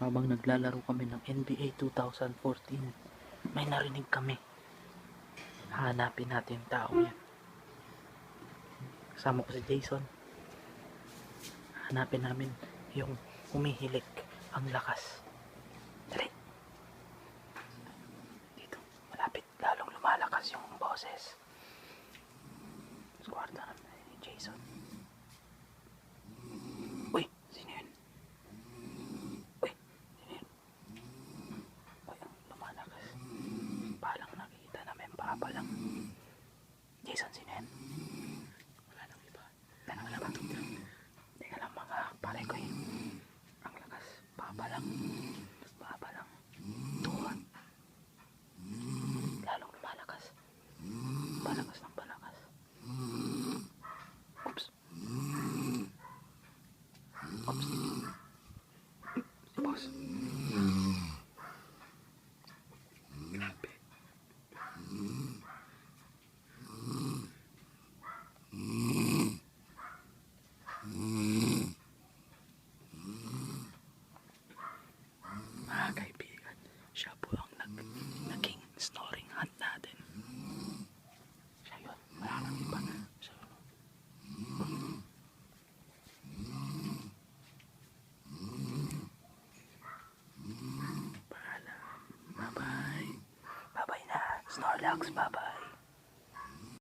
habang naglalaro kami ng NBA 2014, may narinig kami. Hanapin natin yung tao yan. Kasama ko si Jason. Hanapin namin yung humihilik ang lakas. Dali. Dito, malapit. Lalong lumalakas yung boses. Sa kwarto namin ni Jason. Uy, sino yun? Uy, sino yun? Uy, ang lumalakas. Palang nakikita namin, papalang. Jason, sino yun? Wala nang iba. Teka lang ba? Teka lang mga pare ko yun. Ang lakas, papalang. Papalang. Tuwan. Lalong lumalakas. Palakas ng palakas. Oops. Oops. Si boss. Grabe. Mga kaibigan, siya po ang naging snoring hunt natin. Siya yun. Wala nang iba. Siya yun. Paalam. Bye-bye. Bye-bye na. Snorlax, bye-bye.